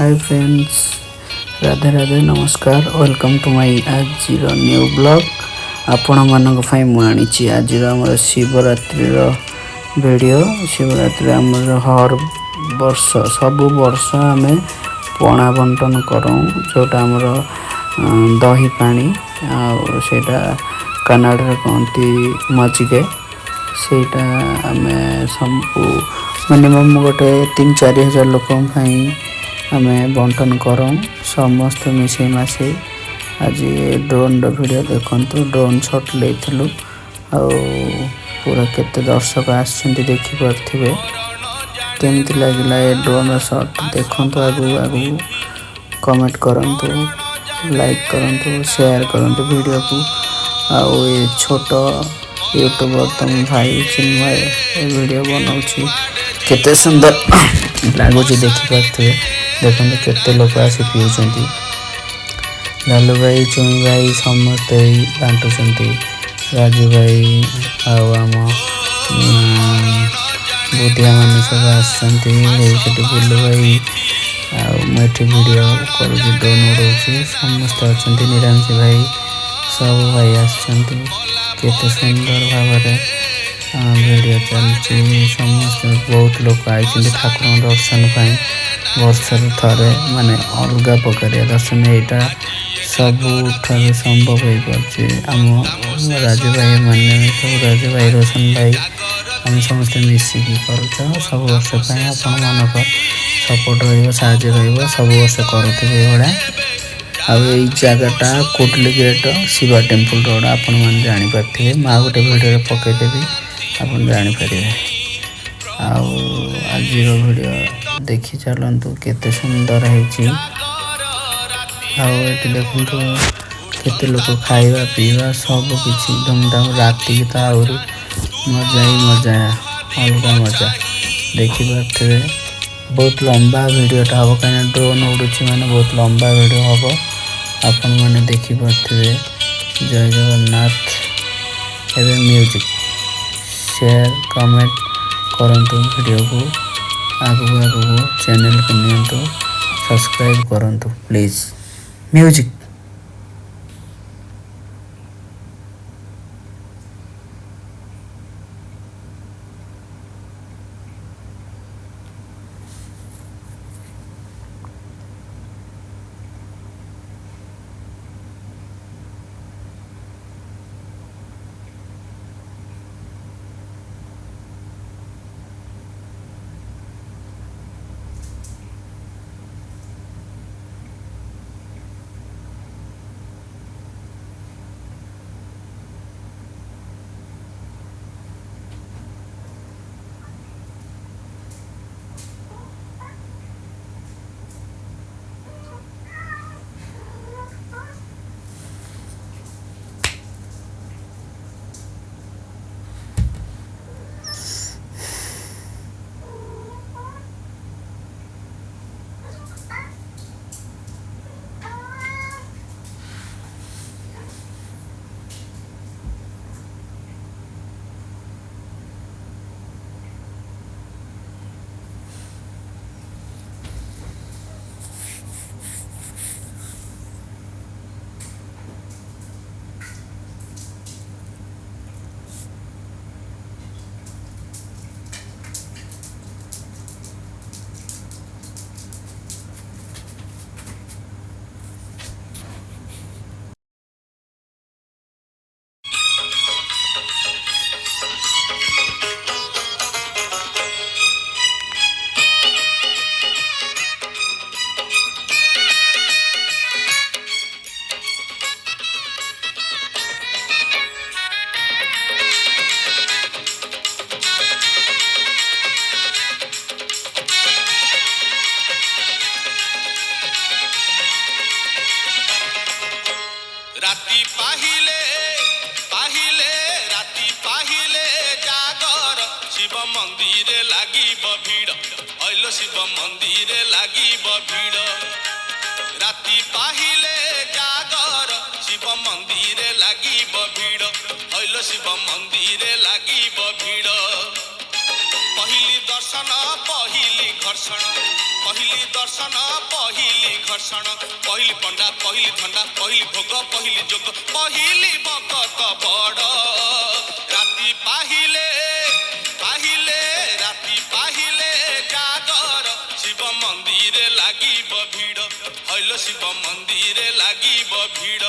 Hi friends, Radhe Radhe नमस्कार। Welcome to my आज new blog. आपण मानक फाइ मु आनिछि आज हमर शिवरात्रि वीडियो। शिवरात्रि हमर हर वर्ष सब वर्ष आमे पणा बंटन करूँ, जोटा हमर दही पानी सेटा कन्नड़ कहती मजिके। सेटा आमे सब मिनिमम गोटे 3-4 हजार लोक आमे बंटन करूँ समस्त मिसे मासे। आज ड्रोन वीडियो देखु, ड्रोन शॉट लेथिलु आ पूरा केते दर्शक आछंती देखि परथिबे। केमति लागिला ए ड्रोन शॉट देखु, आगु आगु कमेंट करंतु, लाइक करंतु, शेयर करंतु वीडियो को। आ ये छोट यूट्यूबर तुम भाई चिन्मय वीडियो बनाउछि, केते सुंदर लागुछि देखि परथिबे। देखो केते लोक आसी पिउछंती, लालू भाई, चुमी भाई समस्त बांटुछंती। राजू भाई आम बुढ़िया मान सब आसछंती। बुल्लू भाई आठी वीडियो कर ड्रोन उड़ाऊँ समस्त अच्छा। निरांशी भाई सब भाई आसछंती, केते सुंदर भाव वीडियो चलती। समस्त बहुत लोग आई ठाकुर दर्शन पाई वर्ष थे, माने अलग प्रकार दर्शन यहाँ सबू संभव हो पारे। आम राजू भाई मैंने सब, राजू भाई, रोशन भाई, आम समस्त मिसिकी कर सब वर्ष आपण मानक सपोर्ट रहा सब वर्ष करुवे। आई जगटा कोटली गेट शिवा टेम्पल रोड आपण मैंने जापारे। माँ गोटे भिडियो पकईदेवी आप जापारे। आज वीडियो देखी चलतु केते सुंदर है। देखु केते लोग खाइबा पीवा सब किसी धूमधाम। राति तो आहरी मजा ही मजा, अलग मजा देखी पारे। बहुत लंबा वीडियोटा हम कहीं ड्रोन उड़ुची मैंने बहुत लंबा वीडियो हम आपण मैंने देखी पारे। जय जगन्नाथ। एवं म्यूजिक शेयर कमेंट करंतु वीडियो को आगु आगु चैनल को नियंतु, सब्सक्राइब करंतु प्लीज। म्यूजिक राती पाहिले पाहिले राती पाहिले जागर शिव मंदिर लागिब भीड़। अइलो शिव मंदिर लागिब भीड़। राती पाहिले जागर शिव मंदिर लागिब भीड़। अइलो शिव मंदिर लागिब भीड़। पहली दर्शन पहली घर्षण, पहली दर्शन पहिली घर्षण पहिली पंडा पहिली धंडा पहिली भोग पहिली जोग पहिली भगत बड़ राति पाहिले पाहिले राति पाहिले जागर शिव मंदिर लागिब भिड़ हईल शिव मंदिर लागिब भिड़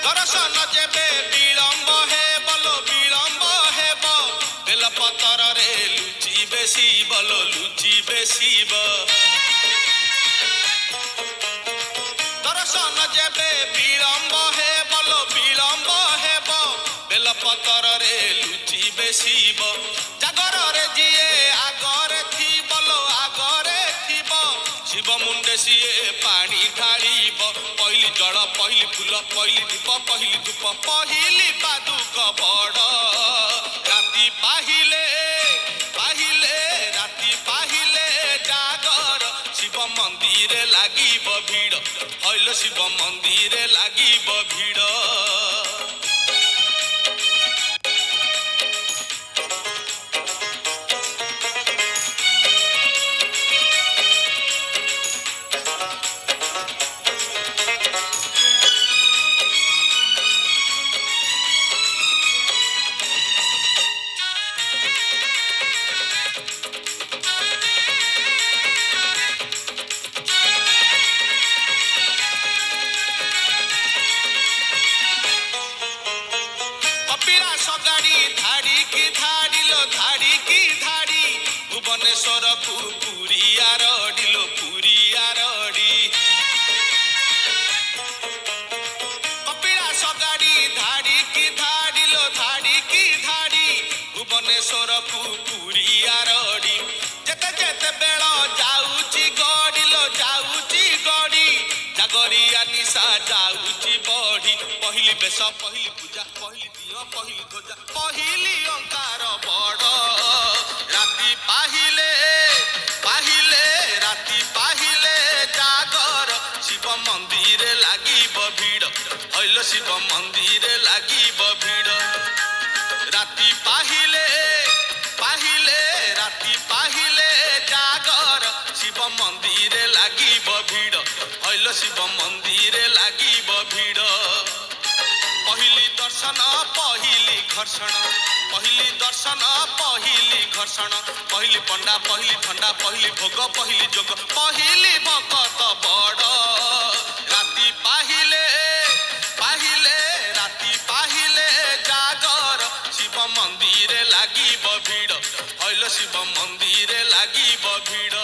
दर्शन जेबे विलम्ब हे बलो विलम्ब हेब बेलपतर रे लुचि बेसी बलो लुचि बेसी दर्शन जेबे विलम्ब हे बलो विलम्ब हेब बेलपतर रे लुचि बेसी जागर रे जिए आगरे थी बलो आगरे थीब शिव मुंडे सीए पानी ढालिब पहिली जल पहिली फूल पहिली दीप पहिली धूप पहिली पादुक बड़ राति पाहिले पाहिले राति पाहिले जागर शिव मंदिर लागिब भिड़ हईल शिव मंदिर लागिब भिड़ सगाड़ी धाड़ी की धाड़ी लो धाड़ी की धाड़ी भुवनेश्वर को पुरिया रडी लो पुरिया रडी कपिला सगाड़ी धाड़ी की धाड़ी लो धाड़ी की धाड़ी भुवनेश्वर को पुरिया रडी जेते जेते बेल जाऊची गड़ी लो जाऊची गड़ी जागरिया निशा जाऊची बड़ी पहिली बेश पहिली पूजा पहिली पहिली ध्वजा पहिली अंकार बड़ राति पाहिले पाहिले राति पाहिले जागर शिव मंदिर लागिब भिड़ हईल शिव मंदिर लागिब भिड़ राति पाहिले पाहिले राति पाहिले जागर शिव मंदिर लागिब भिड़ हईल शिव मंदिर लागिब भिड़ पहिली दर्शन पहिली घर्षण पहिली दर्शन पहिली घर्षण पहिली पंडा पहिली धंडा पहिली भोग पहिली जोग पहिली भगत बड़ राति पाहिले पाहिले राति पाहिले जागर शिव मंदिर लागिब भिड़ हईल शिव मंदिर लागिब भिड़